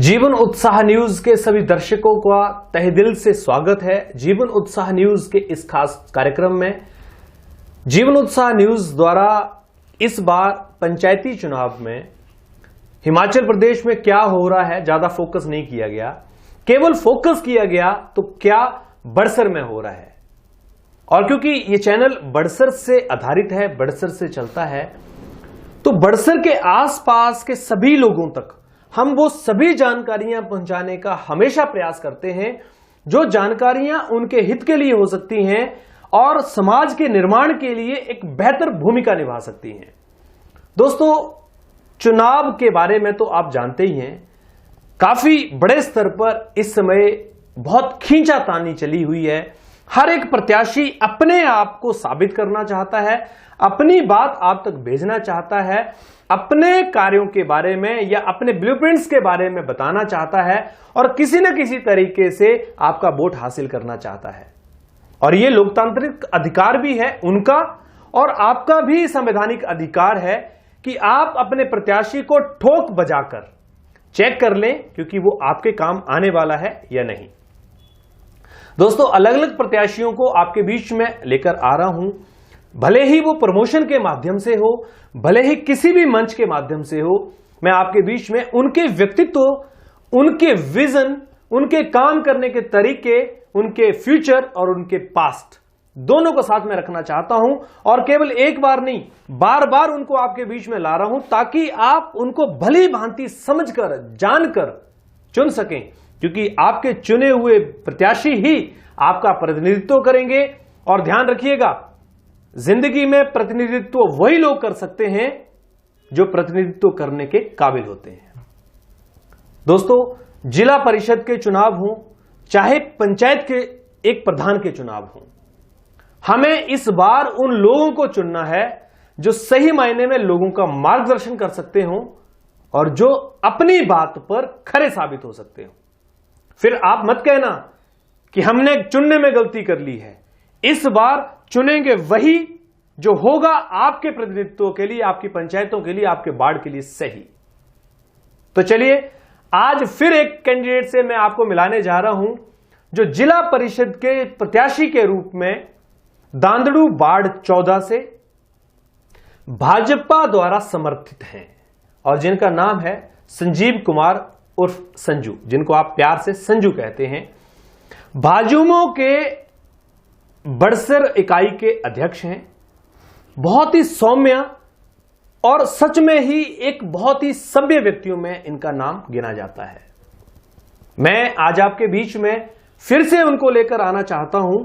जीवन उत्साह न्यूज के सभी दर्शकों का तहे दिल से स्वागत है। जीवन उत्साह न्यूज के इस खास कार्यक्रम में जीवन उत्साह न्यूज द्वारा इस बार पंचायती चुनाव में हिमाचल प्रदेश में क्या हो रहा है ज्यादा फोकस नहीं किया गया, केवल फोकस किया गया तो क्या बड़सर में हो रहा है। और क्योंकि ये चैनल बड़सर से आधारित है, बड़सर से चलता है, तो बड़सर के आसपास के सभी लोगों तक हम वो सभी जानकारियां पहुंचाने का हमेशा प्रयास करते हैं जो जानकारियां उनके हित के लिए हो सकती हैं और समाज के निर्माण के लिए एक बेहतर भूमिका निभा सकती हैं। दोस्तों, चुनाव के बारे में तो आप जानते ही हैं, काफी बड़े स्तर पर इस समय बहुत खींचातानी चली हुई है। हर एक प्रत्याशी अपने आप को साबित करना चाहता है, अपनी बात आप तक भेजना चाहता है, अपने कार्यों के बारे में या अपने ब्लूप्रिंट्स के बारे में बताना चाहता है और किसी न किसी तरीके से आपका वोट हासिल करना चाहता है। और यह लोकतांत्रिक अधिकार भी है उनका और आपका भी संवैधानिक अधिकार है कि आप अपने प्रत्याशी को ठोक बजाकर चेक कर लें क्योंकि वो आपके काम आने वाला है या नहीं। दोस्तों, अलग अलग प्रत्याशियों को आपके बीच में लेकर आ रहा हूं, भले ही वो प्रमोशन के माध्यम से हो, भले ही किसी भी मंच के माध्यम से हो। मैं आपके बीच में उनके व्यक्तित्व, उनके विजन, उनके काम करने के तरीके, उनके फ्यूचर और उनके पास्ट दोनों को साथ में रखना चाहता हूं और केवल एक बार नहीं, बार बार उनको आपके बीच में ला रहा हूं ताकि आप उनको भली भांति समझकर, जानकर चुन सकें, क्योंकि आपके चुने हुए प्रत्याशी ही आपका प्रतिनिधित्व करेंगे। और ध्यान रखिएगा, जिंदगी में प्रतिनिधित्व वही लोग कर सकते हैं जो प्रतिनिधित्व करने के काबिल होते हैं। दोस्तों, जिला परिषद के चुनाव हों चाहे पंचायत के एक प्रधान के चुनाव हों, हमें इस बार उन लोगों को चुनना है जो सही मायने में लोगों का मार्गदर्शन कर सकते हों और जो अपनी बात पर खरे साबित हो सकते हो। फिर आप मत कहना कि हमने चुनने में गलती कर ली है। इस बार चुनेंगे वही जो होगा आपके प्रतिनिधित्व के लिए, आपकी पंचायतों के लिए, आपके वार्ड के लिए सही। तो चलिए, आज फिर एक कैंडिडेट से मैं आपको मिलाने जा रहा हूं जो जिला परिषद के प्रत्याशी के रूप में दांदड़ू वार्ड 14 से भाजपा द्वारा समर्थित हैं और जिनका नाम है संजीव कुमार उर्फ संजू, जिनको आप प्यार से संजू कहते हैं। भाजयुमो के बड़सर इकाई के अध्यक्ष हैं। बहुत ही सौम्य और सच में ही एक बहुत ही सभ्य व्यक्तियों में इनका नाम गिना जाता है। मैं आज आपके बीच में फिर से उनको लेकर आना चाहता हूं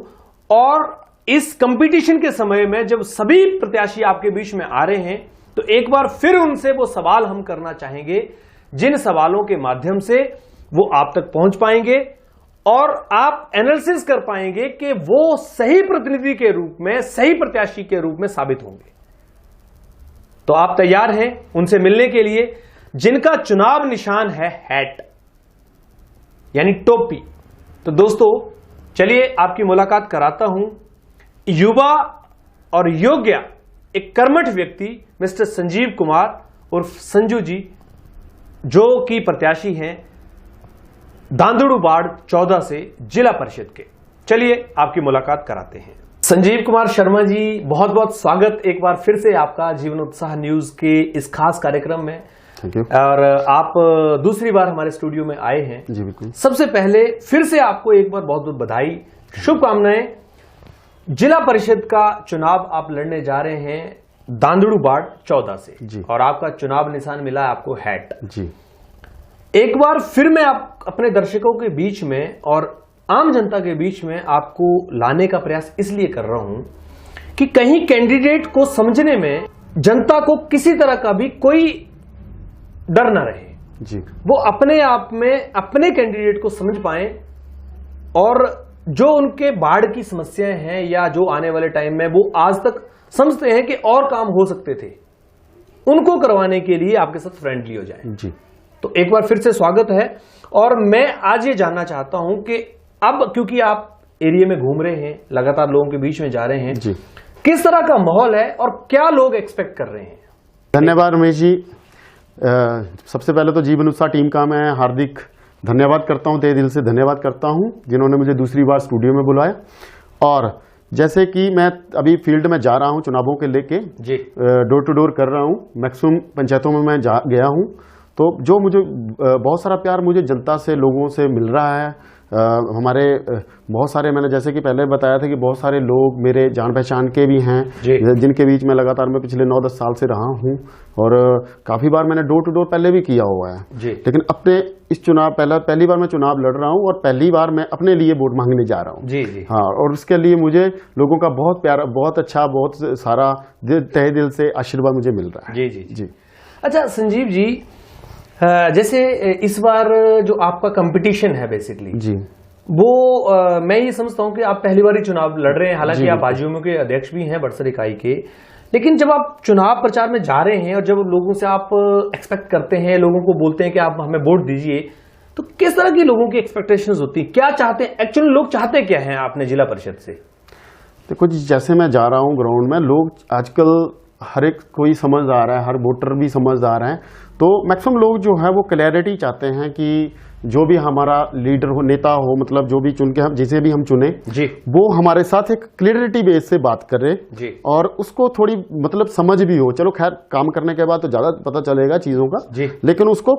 और इस कंपटीशन के समय में जब सभी प्रत्याशी आपके बीच में आ रहे हैं तो एक बार फिर उनसे वो सवाल हम करना चाहेंगे जिन सवालों के माध्यम से वो आप तक पहुंच पाएंगे और आप एनालिसिस कर पाएंगे कि वो सही प्रतिनिधि के रूप में, सही प्रत्याशी के रूप में साबित होंगे। तो आप तैयार हैं उनसे मिलने के लिए जिनका चुनाव निशान है हैट यानी टोपी। तो दोस्तों, चलिए आपकी मुलाकात कराता हूं युवा और योग्य एक कर्मठ व्यक्ति मिस्टर संजीव कुमार उर्फ संजू जी, जो कि प्रत्याशी हैं दांदड़ू वार्ड 14 से जिला परिषद के। चलिए आपकी मुलाकात कराते हैं। संजीव कुमार शर्मा जी, बहुत बहुत स्वागत एक बार फिर से आपका जीवन उत्साह न्यूज के इस खास कार्यक्रम में। Thank you. और आप दूसरी बार हमारे स्टूडियो में आए हैं। जी बिल्कुल। सबसे पहले फिर से आपको एक बार बहुत बहुत बधाई, शुभकामनाएं। जिला परिषद का चुनाव आप लड़ने जा रहे हैं दांदड़ू वार्ड 14 से जी। और आपका चुनाव निशान मिला है आपको हैट जी। एक बार फिर मैं आप अपने दर्शकों के बीच में और आम जनता के बीच में आपको लाने का प्रयास इसलिए कर रहा हूं कि कहीं कैंडिडेट को समझने में जनता को किसी तरह का भी कोई डर ना रहे जी। वो अपने आप में अपने कैंडिडेट को समझ पाए और जो उनके बाढ़ की समस्याएं हैं या जो आने वाले टाइम में वो आज तक समझते हैं कि और काम हो सकते थे, उनको करवाने के लिए आपके साथ फ्रेंडली हो जाए। जी। तो एक बार फिर से स्वागत है। और मैं आज ये जानना चाहता हूं कि अब क्योंकि आप एरिया में घूम रहे हैं, लगातार लोगों के बीच में जा रहे हैं जी, किस तरह का माहौल है और क्या लोग एक्सपेक्ट कर रहे हैं? धन्यवाद रमेश जी। सबसे पहले तो जीवन उत्साह टीम का मैं हार्दिक धन्यवाद करता हूं, तहे दिल से धन्यवाद करता हूं जिन्होंने मुझे दूसरी बार स्टूडियो में बुलाया। और जैसे कि मैं अभी फील्ड में जा रहा हूं चुनावों के लेके, डोर टू डोर कर रहा हूं, मैक्सिमम पंचायतों में मैं गया हूं, तो जो मुझे बहुत सारा प्यार मुझे जनता से, लोगों से मिल रहा है। हमारे बहुत सारे, मैंने जैसे कि पहले बताया था कि बहुत सारे लोग मेरे जान पहचान के भी हैं जिनके बीच में लगातार मैं पिछले 9-10 साल से रहा हूं, और काफ़ी बार मैंने डोर टू डोर पहले भी किया हुआ है। लेकिन अपने इस चुनाव पहली बार मैं चुनाव लड़ रहा हूं और पहली बार मैं अपने लिए वोट मांगने जा रहा हूं। हाँ, और उसके लिए मुझे लोगों का बहुत प्यारा, बहुत अच्छा, बहुत सारा तहे दिल से आशीर्वाद मुझे मिल रहा है। जी। अच्छा संजीव जी, जैसे इस बार जो आपका कंपटीशन है बेसिकली जी, वो मैं ये समझता हूं कि आप पहली बार ही चुनाव लड़ रहे हैं, हालांकि आप आजीविका के अध्यक्ष भी हैं बड़सर इकाई के, लेकिन जब आप चुनाव प्रचार में जा रहे हैं और जब लोगों से आप एक्सपेक्ट करते हैं, लोगों को बोलते हैं कि आप हमें वोट दीजिए, तो किस तरह की लोगों की एक्सपेक्टेशंस होती है? क्या चाहते हैं एक्चुअली, लोग चाहते क्या हैं आपने जिला परिषद से? देखो जी, जैसे मैं जा रहा हूँ ग्राउंड में, लोग आजकल हर एक कोई समझ आ रहा है, हर वोटर भी समझ आ रहे हैं, तो मैक्सिमम लोग जो है वो क्लैरिटी चाहते हैं कि जो भी हमारा लीडर हो, नेता हो, मतलब जो भी चुन के हम जिसे भी हम चुने जी, वो हमारे साथ एक क्लियरिटी बेस से बात करे जी, और उसको थोड़ी मतलब समझ भी हो। चलो खैर, काम करने के बाद तो ज्यादा पता चलेगा चीजों का जी, लेकिन उसको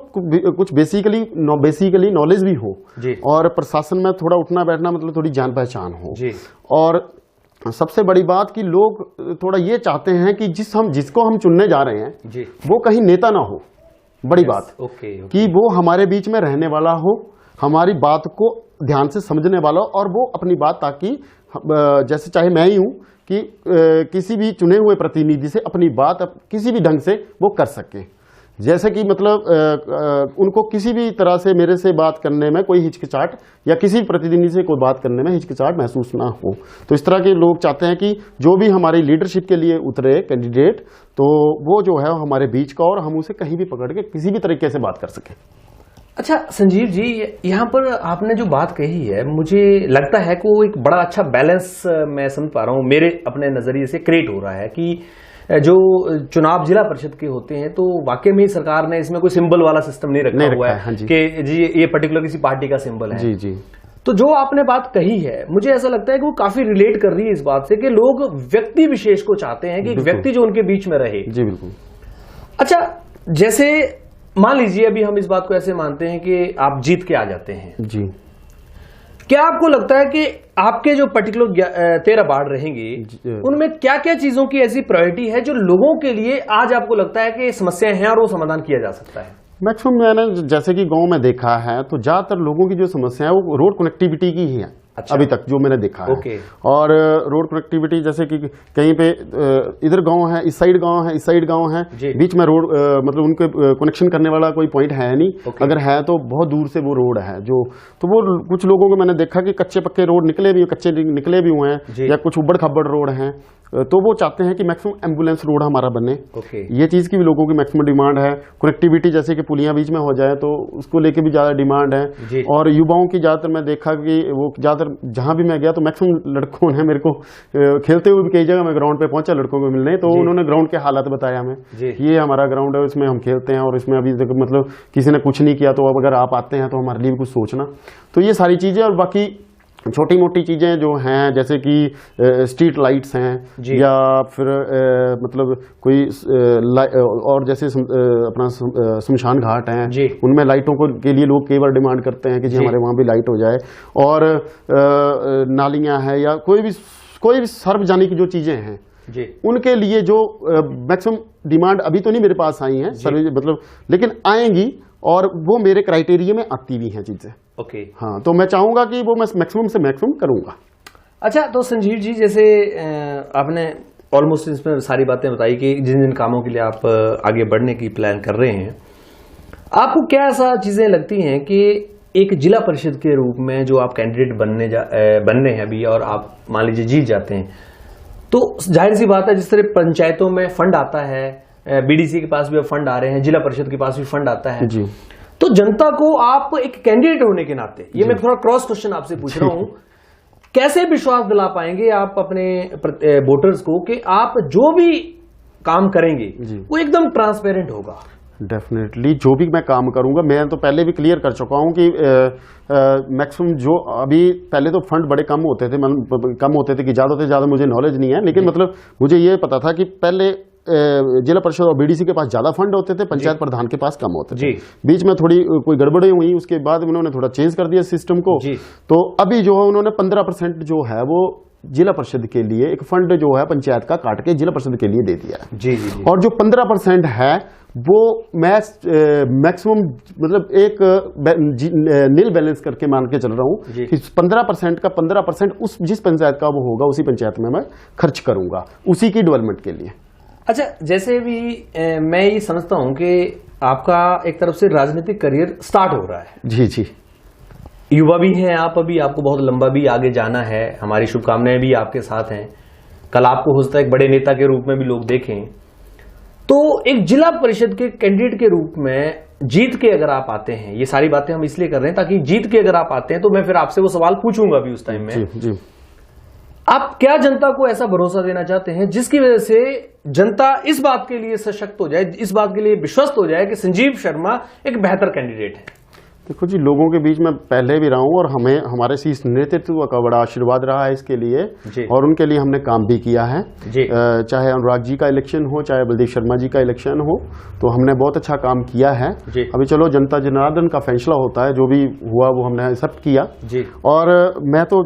कुछ बेसिकली नॉलेज भी हो जी, और प्रशासन में थोड़ा उठना बैठना, मतलब थोड़ी जान पहचान हो जी। और सबसे बड़ी बात कि लोग थोड़ा ये चाहते हैं कि जिसको हम चुनने जा रहे हैं जी, वो कहीं नेता ना हो। बड़ी बात कि वो हमारे बीच में रहने वाला हो, हमारी बात को ध्यान से समझने वाला हो, और वो अपनी बात, ताकि जैसे चाहे मैं ही हूं कि किसी भी चुने हुए प्रतिनिधि से अपनी बात किसी भी ढंग से वो कर सके। जैसे कि मतलब उनको किसी भी तरह से मेरे से बात करने में कोई हिचकिचाहट, या किसी प्रतिनिधि से कोई बात करने में हिचकिचाहट महसूस ना हो। तो इस तरह के लोग चाहते हैं कि जो भी हमारी लीडरशिप के लिए उतरे कैंडिडेट, तो वो जो है हमारे बीच का, और हम उसे कहीं भी पकड़ के किसी भी तरीके से बात कर सकें। अच्छा संजीव जी, यहाँ पर आपने जो बात कही है, मुझे लगता है कि वो एक बड़ा अच्छा बैलेंस मैं समझ पा रहा हूँ, मेरे अपने नजरिए से क्रिएट हो रहा है कि जो चुनाव जिला परिषद के होते हैं, तो वाकई में सरकार ने इसमें कोई सिंबल वाला सिस्टम नहीं रखा हुआ है कि जी ये पर्टिकुलर किसी पार्टी का सिंबल है। जी। तो जो आपने बात कही है, मुझे ऐसा लगता है कि वो काफी रिलेट कर रही है इस बात से कि लोग व्यक्ति विशेष को चाहते हैं कि एक व्यक्ति जो उनके बीच में रहे। जी बिल्कुल। अच्छा, जैसे मान लीजिए अभी हम इस बात को ऐसे मानते हैं कि आप जीत के आ जाते हैं जी, क्या आपको लगता है कि आपके जो पर्टिकुलर 13 वार्ड रहेंगे, उनमें क्या क्या चीजों की ऐसी प्रायोरिटी है जो लोगों के लिए आज आपको लगता है कि समस्याएं हैं और वो समाधान किया जा सकता है? मैक्सिमम मैंने जैसे कि गांव में देखा है, तो ज्यादातर लोगों की जो समस्या है वो रोड कनेक्टिविटी की ही है। अच्छा। अभी तक जो मैंने देखा है। और रोड कनेक्टिविटी, जैसे कि कहीं पे इधर गांव है, इस साइड गांव है, इस साइड गांव है, बीच में रोड मतलब उनके कनेक्शन करने वाला कोई पॉइंट है नहीं। अगर है तो बहुत दूर से वो रोड है जो, तो वो कुछ लोगों को मैंने देखा कि कच्चे पक्के रोड कच्चे निकले भी हुए हैं, या कुछ उबड़ खब्बड़ रोड हैं, तो वो चाहते हैं कि मैक्सिमम एम्बुलेंस रोड हमारा बने। ये चीज की भी लोगों की मैक्सिमम डिमांड है। कनेक्टिविटी, जैसे कि पुलियां बीच में हो जाए, तो उसको लेके भी ज्यादा डिमांड है। और युवाओं की ज्यादातर मैं देखा कि वो ज्यादातर जहां भी मैं गया तो मैक्सिमम लड़कों ने मेरे को खेलते हुए भी कई जगह मैं ग्राउंड पे पहुंचा लड़कों को मिलने, तो उन्होंने ग्राउंड के हालात बताया हमें, ये हमारा ग्राउंड है, इसमें हम खेलते हैं, और इसमें अभी तक मतलब किसी ने कुछ नहीं किया, तो अब अगर आप आते हैं तो हमारे लिए भी कुछ सोचना। तो ये सारी चीजें, और बाकी छोटी मोटी चीजें जो हैं, जैसे कि स्ट्रीट लाइट्स हैं, या फिर मतलब कोई और जैसे अपना शमशान घाट हैं, उनमें लाइटों के लिए लोग कई बार डिमांड करते हैं कि जी हमारे वहाँ भी लाइट हो जाए। और नालियाँ हैं, या कोई भी सार्वजनिक जो चीजें हैं जी, उनके लिए जो मैक्सिमम डिमांड अभी तो नहीं मेरे पास आई हैं मतलब, लेकिन आएंगी, और वो मेरे क्राइटेरिया में आती भी हैं चीजें। ओके। हाँ, तो मैं चाहूंगा कि वो मैं मैक्सिमम से मैक्सिमम करूंगा। अच्छा, तो संजीव जी, जैसे आपने ऑलमोस्ट इसमें सारी बातें बताई कि जिन जिन कामों के लिए आप आगे बढ़ने की प्लान कर रहे हैं, आपको क्या ऐसा चीजें लगती हैं कि एक जिला परिषद के रूप में जो आप कैंडिडेट बनने हैं अभी, और आप मान लीजिए जीत जाते हैं, तो जाहिर सी बात है जिस तरह पंचायतों में फंड आता है, बीडीसी के पास भी फंड आ रहे हैं, जिला परिषद के पास भी फंड आता है जी, तो जनता को आप एक कैंडिडेट होने के नाते, ये मैं थोड़ा क्रॉस क्वेश्चन आपसे पूछ रहा हूं, कैसे विश्वास दिला पाएंगे आप अपने वोटर्स को कि आप जो भी काम करेंगे वो एकदम ट्रांसपेरेंट होगा? डेफिनेटली जो भी मैं काम करूंगा, मैं तो पहले भी क्लियर कर चुका हूं कि मैक्सिमम जो अभी पहले तो फंड बड़े कम होते थे कि ज़्यादा से ज़्यादा मुझे नॉलेज नहीं है, लेकिन मतलब मुझे ये पता था कि पहले जिला परिषद और बीडीसी के पास ज्यादा फंड होते थे, पंचायत प्रधान के पास कम होते थे। बीच में थोड़ी कोई गड़बड़ी हुई, उसके बाद उन्होंने थोड़ा चेंज कर दिया सिस्टम को। तो अभी जो है उन्होंने 15% जो है वो जिला परिषद के लिए एक फंड जो है पंचायत का काट के जिला परिषद के लिए दे दिया है। जी। और जो 15% है वो मैं मैक्सिमम मतलब एक नील बैलेंस करके मान के चल रहा हूं कि 15% का 15% उस जिस पंचायत का वो होगा उसी पंचायत में मैं खर्च करूंगा उसी की डेवलपमेंट के लिए। अच्छा, जैसे भी मैं ये समझता हूं कि आपका एक तरफ से राजनीतिक करियर स्टार्ट हो रहा है। जी। युवा भी हैं आप, अभी आपको बहुत लंबा भी आगे जाना है, हमारी शुभकामनाएं भी आपके साथ हैं। कल आपको हो सकता है एक बड़े नेता के रूप में भी लोग देखें। तो एक जिला परिषद के कैंडिडेट के रूप में जीत के अगर आप आते हैं, ये सारी बातें हम इसलिए कर रहे हैं ताकि जीत के अगर आप आते हैं तो मैं फिर आपसे वो सवाल पूछूंगा भी उस टाइम में। जी। आप क्या जनता को ऐसा भरोसा देना चाहते हैं जिसकी वजह से जनता इस बात के लिए सशक्त हो जाए, इस बात के लिए विश्वस्त हो जाए कि संजीव शर्मा एक बेहतर कैंडिडेट है? देखो जी, लोगों के बीच में पहले भी रहा हूं और हमारे शीर्ष नेतृत्व का बड़ा आशीर्वाद रहा है इसके लिए, और उनके लिए हमने काम भी किया है। चाहे अनुराग जी का इलेक्शन हो, चाहे बलदेव शर्मा जी का इलेक्शन हो, तो हमने बहुत अच्छा काम किया है। अभी चलो जनता जनार्दन का फैसला होता है, जो भी हुआ वो हमने एक्सेप्ट किया। और मैं तो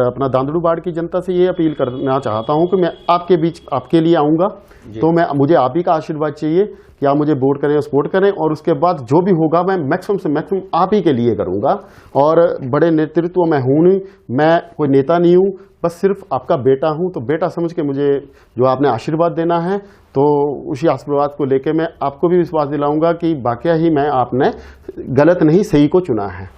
अपना दांदड़ू बाड़ की जनता से ये अपील करना चाहता हूँ कि मैं आपके बीच आपके लिए आऊंगा, तो मुझे आप ही का आशीर्वाद चाहिए कि आप मुझे वोट करें और सपोर्ट करें, और उसके बाद जो भी होगा मैं मैक्सिमम से मैक्सिमम आप ही के लिए करूंगा। और बड़े नेतृत्व में हूं नहीं, मैं कोई नेता नहीं हूं, बस सिर्फ आपका बेटा हूं। तो बेटा समझ के मुझे जो आपने आशीर्वाद देना है, तो उसी आशीर्वाद को लेकर मैं आपको भी विश्वास दिलाऊंगा कि वाकई ही मैं आपने गलत नहीं सही को चुना है।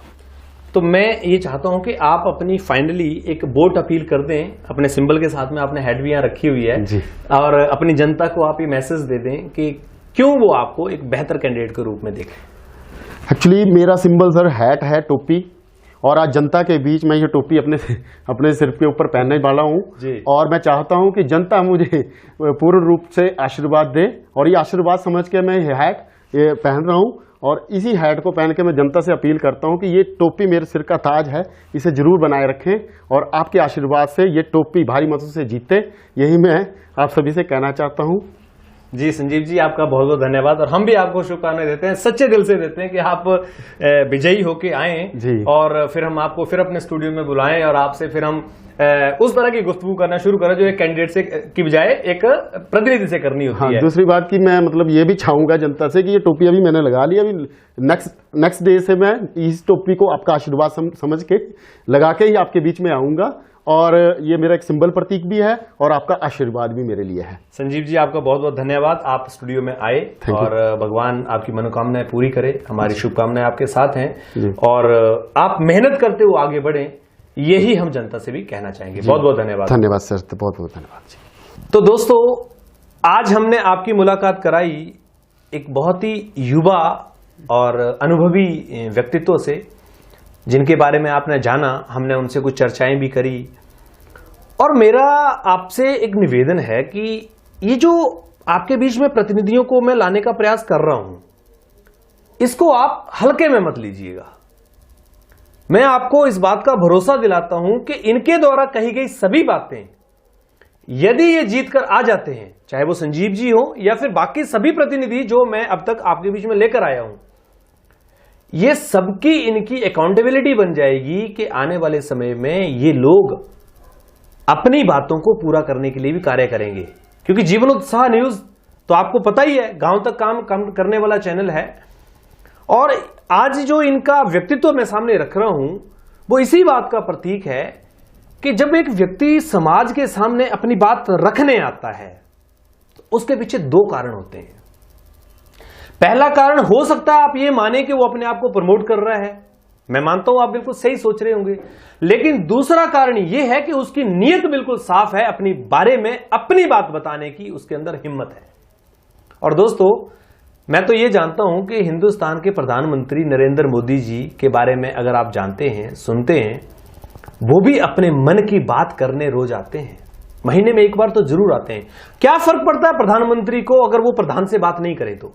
तो मैं ये चाहता हूं कि आप अपनी फाइनली एक वोट अपील कर दें, अपने सिंबल के साथ में आपने हेड भी यहाँ रखी हुई है, और अपनी जनता को आप ये मैसेज दे दें कि क्यों वो आपको एक बेहतर कैंडिडेट के रूप में देखें। एक्चुअली मेरा सिंबल सर हैट है, टोपी, और आज जनता के बीच में ये टोपी अपने सिर के ऊपर पहनने वाला हूँ। और मैं चाहता हूँ कि जनता मुझे पूर्ण रूप से आशीर्वाद दे, और ये आशीर्वाद समझ के मैं ये हैट पहन रहा हूँ। और इसी हैट को पहन के मैं जनता से अपील करता हूं कि ये टोपी मेरे सिर का ताज है, इसे जरूर बनाए रखें, और आपके आशीर्वाद से ये टोपी भारी मतों से जीते, यही मैं आप सभी से कहना चाहता हूं। जी संजीव जी, आपका बहुत बहुत धन्यवाद, और हम भी आपको शुभकामनाएं देते हैं, सच्चे दिल से देते हैं कि आप विजयी होके आए और फिर हम आपको फिर अपने स्टूडियो में बुलाएं और आपसे फिर हम उस तरह की गुफ्तगू करना शुरू करें जो एक कैंडिडेट से की बजाय एक प्रतिनिधि से करनी होती है। दूसरी बात की मैं मतलब ये भी चाहूंगा जनता से कि ये टोपी अभी मैंने लगा ली, अभी नेक्स्ट डे से मैं इस टोपी को आपका आशीर्वाद समझ के लगा के ही आपके बीच में आऊंगा, और ये मेरा एक सिंबल प्रतीक भी है और आपका आशीर्वाद भी मेरे लिए है। संजीव जी, आपका बहुत बहुत धन्यवाद, आप स्टूडियो में आए, और भगवान आपकी मनोकामनाएं पूरी करे, हमारी शुभकामनाएं आपके साथ हैं, और आप मेहनत करते हुए आगे बढ़ें, यही हम जनता से भी कहना चाहेंगे। बहुत बहुत धन्यवाद। धन्यवाद सर, बहुत बहुत धन्यवाद जी। तो दोस्तों, आज हमने आपकी मुलाकात कराई एक बहुत ही युवा और अनुभवी व्यक्तित्व से, जिनके बारे में आपने जाना, हमने उनसे कुछ चर्चाएं भी करी। और मेरा आपसे एक निवेदन है कि ये जो आपके बीच में प्रतिनिधियों को मैं लाने का प्रयास कर रहा हूं, इसको आप हल्के में मत लीजिएगा। मैं आपको इस बात का भरोसा दिलाता हूं कि इनके द्वारा कही गई सभी बातें, यदि ये जीत कर आ जाते हैं, चाहे वो संजीव जी हो या फिर बाकी सभी प्रतिनिधि जो मैं अब तक आपके बीच में लेकर आया हूं, ये सबकी इनकी अकाउंटेबिलिटी बन जाएगी कि आने वाले समय में ये लोग अपनी बातों को पूरा करने के लिए भी कार्य करेंगे। क्योंकि जीवन उत्साह न्यूज तो आपको पता ही है, गांव तक काम करने वाला चैनल है, और आज जो इनका व्यक्तित्व मैं सामने रख रहा हूं वो इसी बात का प्रतीक है कि जब एक व्यक्ति समाज के सामने अपनी बात रखने आता है तो उसके पीछे दो कारण होते हैं। पहला कारण हो सकता है आप ये माने कि वो अपने आप को प्रमोट कर रहा है, मैं मानता हूं आप बिल्कुल सही सोच रहे होंगे, लेकिन दूसरा कारण ये है कि उसकी नीयत बिल्कुल साफ है, अपनी बारे में अपनी बात बताने की उसके अंदर हिम्मत है। और दोस्तों, मैं तो ये जानता हूं कि हिंदुस्तान के प्रधानमंत्री नरेंद्र मोदी जी के बारे में अगर आप जानते हैं, सुनते हैं, वो भी अपने मन की बात करने रोज आते हैं, महीने में एक बार तो जरूर आते हैं। क्या फर्क पड़ता है प्रधानमंत्री को अगर वो प्रधान से बात नहीं करे तो?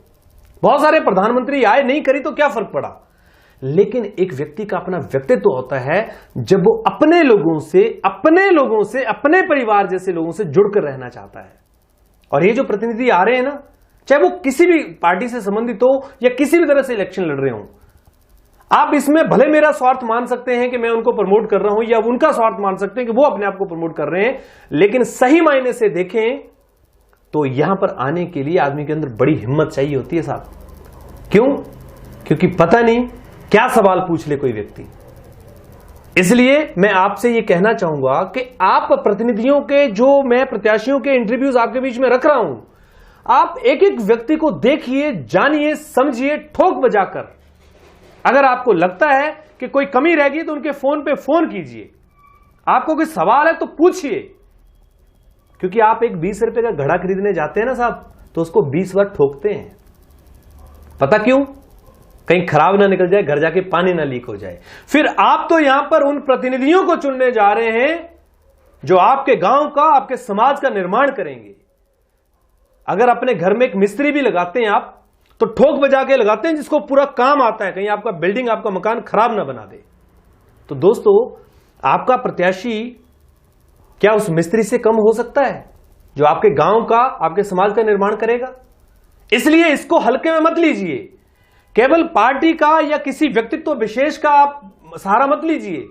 बहुत सारे प्रधानमंत्री आए, नहीं करी तो क्या फर्क पड़ा। लेकिन एक व्यक्ति का अपना व्यक्तित्व होता है जब वो अपने लोगों से, अपने परिवार जैसे लोगों से जुड़कर रहना चाहता है। और ये जो प्रतिनिधि आ रहे हैं ना, चाहे वो किसी भी पार्टी से संबंधित हो या किसी भी तरह से इलेक्शन लड़ रहे हो, आप इसमें भले मेरा स्वार्थ मान सकते हैं कि मैं उनको प्रमोट कर रहा हूं, या उनका स्वार्थ मान सकते हैं कि वो अपने आप को प्रमोट कर रहे हैं, लेकिन सही मायने से देखें तो यहां पर आने के लिए आदमी के अंदर बड़ी हिम्मत चाहिए होती है साहब। क्यों? क्योंकि पता नहीं क्या सवाल पूछ ले कोई व्यक्ति। इसलिए मैं आपसे यह कहना चाहूंगा कि आप प्रतिनिधियों के, जो मैं प्रत्याशियों के इंटरव्यूज आपके बीच में रख रहा हूं, आप एक एक व्यक्ति को देखिए, जानिए, समझिए, ठोक बजाकर। अगर आपको लगता है कि कोई कमी रह गई तो उनके फोन पे फोन कीजिए, आपको कोई सवाल है तो पूछिए। क्योंकि आप एक 20 रुपए का घड़ा खरीदने जाते हैं ना साहब, तो उसको 20 बार ठोकते हैं। पता क्यों? कहीं खराब ना निकल जाए, घर जाके पानी ना लीक हो जाए। फिर आप तो यहां पर उन प्रतिनिधियों को चुनने जा रहे हैं जो आपके गांव का, आपके समाज का निर्माण करेंगे। अगर अपने घर में एक मिस्त्री भी लगाते हैं आप, तो ठोक बजा के लगाते हैं जिसको पूरा काम आता है, कहीं आपका बिल्डिंग, आपका मकान खराब ना बना दे। तो दोस्तों, आपका प्रत्याशी क्या उस मिस्त्री से कम हो सकता है जो आपके गांव का, आपके समाज का निर्माण करेगा? इसलिए इसको हल्के में मत लीजिए। केवल पार्टी का या किसी व्यक्तित्व विशेष का आप सहारा मत लीजिए।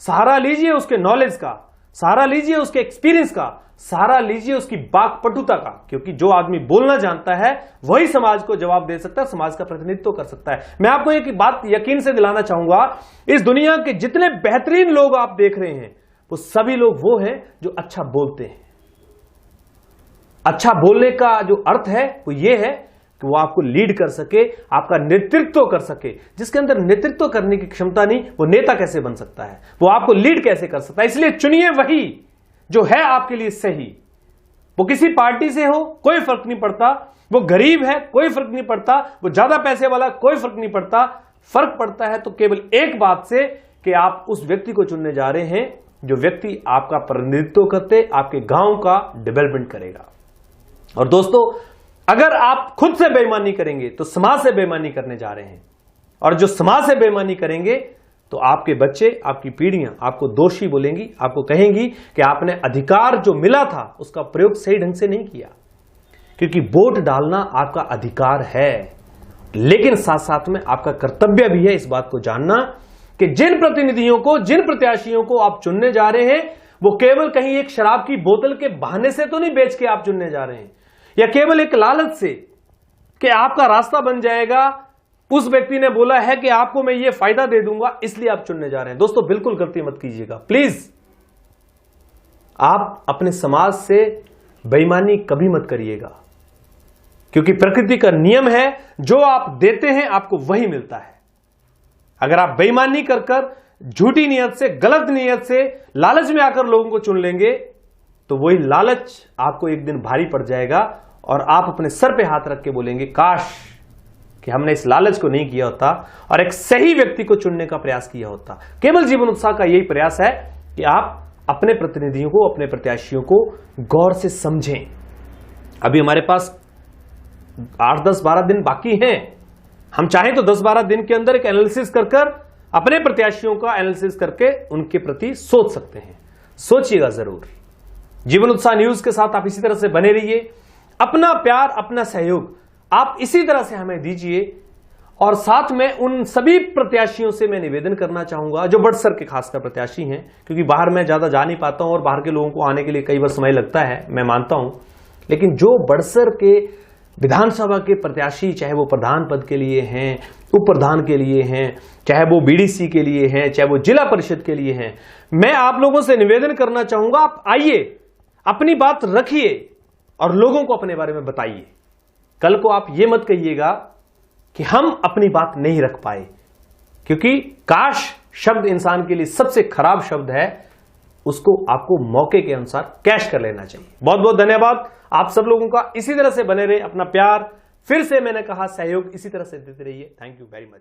सहारा लीजिए उसके नॉलेज का, सहारा लीजिए उसके एक्सपीरियंस का, सहारा लीजिए उसकी वाक्पटुता का। क्योंकि जो आदमी बोलना जानता है वही समाज को जवाब दे सकता है, समाज का प्रतिनिधित्व कर सकता है। मैं आपको एक बात यकीन से दिलाना चाहूंगा, इस दुनिया के जितने बेहतरीन लोग आप देख रहे हैं, वो सभी लोग वो हैं जो अच्छा बोलते हैं। अच्छा बोलने का जो अर्थ है वो ये है कि वो आपको लीड कर सके, आपका नेतृत्व कर सके। जिसके अंदर नेतृत्व करने की क्षमता नहीं, वो नेता कैसे बन सकता है, वो आपको लीड कैसे कर सकता है। इसलिए चुनिए वही जो है आपके लिए सही। वो किसी पार्टी से हो, कोई फर्क नहीं पड़ता। वो गरीब है, कोई फर्क नहीं पड़ता। वो ज्यादा पैसे वाला, कोई फर्क नहीं पड़ता। फर्क पड़ता है तो केवल एक बात से कि आप उस व्यक्ति को चुनने जा रहे हैं जो व्यक्ति आपका प्रतिनिधित्व करते, आपके गांव का डेवलपमेंट करेगा। और दोस्तों, अगर आप खुद से बेईमानी करेंगे तो समाज से बेईमानी करने जा रहे हैं। और जो समाज से बेईमानी करेंगे तो आपके बच्चे, आपकी पीढ़ियां आपको दोषी बोलेंगी, आपको कहेंगी कि आपने अधिकार जो मिला था उसका प्रयोग सही ढंग से नहीं किया। क्योंकि वोट डालना आपका अधिकार है, लेकिन साथ साथ में आपका कर्तव्य भी है इस बात को जानना कि जिन प्रतिनिधियों को, जिन प्रत्याशियों को आप चुनने जा रहे हैं, वो केवल कहीं एक शराब की बोतल के बहाने से तो नहीं बेच के आप चुनने जा रहे हैं, या केवल एक लालच से कि आपका रास्ता बन जाएगा, उस व्यक्ति ने बोला है कि आपको मैं ये फायदा दे दूंगा इसलिए आप चुनने जा रहे हैं। दोस्तों, बिल्कुल गलती मत कीजिएगा प्लीज। आप अपने समाज से बेईमानी कभी मत करिएगा, क्योंकि प्रकृति का नियम है, जो आप देते हैं आपको वही मिलता है। अगर आप बेईमानी कर कर, झूठी नियत से, गलत नियत से, लालच में आकर लोगों को चुन लेंगे तो वही लालच आपको एक दिन भारी पड़ जाएगा और आप अपने सर पे हाथ रख के बोलेंगे, काश कि हमने इस लालच को नहीं किया होता और एक सही व्यक्ति को चुनने का प्रयास किया होता। केवल जीवन उत्साह का यही प्रयास है कि आप अपने प्रतिनिधियों को, अपने प्रत्याशियों को गौर से समझें। अभी हमारे पास 8, 10, 12 दिन बाकी हैं। हम चाहें तो 10-12 दिन के अंदर एक एनालिसिस कर अपने प्रत्याशियों का एनालिसिस करके उनके प्रति सोच सकते हैं। सोचिएगा जरूर। जीवन उत्साह न्यूज के साथ आप इसी तरह से बने रहिए। अपना प्यार, अपना सहयोग आप इसी तरह से हमें दीजिए। और साथ में उन सभी प्रत्याशियों से मैं निवेदन करना चाहूंगा जो बड़सर के खासकर प्रत्याशी हैं, क्योंकि बाहर मैं ज्यादा जा नहीं पाता हूं और बाहर के लोगों को आने के लिए कई बार समय लगता है, मैं मानता हूं। लेकिन जो बड़सर के विधानसभा के प्रत्याशी, चाहे वो प्रधान पद के लिए हैं, उप प्रधान के लिए हैं, चाहे वो बीडीसी के लिए हैं, चाहे वो जिला परिषद के लिए हैं, मैं आप लोगों से निवेदन करना चाहूंगा, आप आइए, अपनी बात रखिए और लोगों को अपने बारे में बताइए। कल को आप ये मत कहिएगा कि हम अपनी बात नहीं रख पाए, क्योंकि काश शब्द इंसान के लिए सबसे खराब शब्द है, उसको आपको मौके के अनुसार कैश कर लेना चाहिए। बहुत बहुत धन्यवाद आप सब लोगों का। इसी तरह से बने रहे, अपना प्यार, फिर से मैंने कहा सहयोग इसी तरह से देते रहिए। Thank you very much.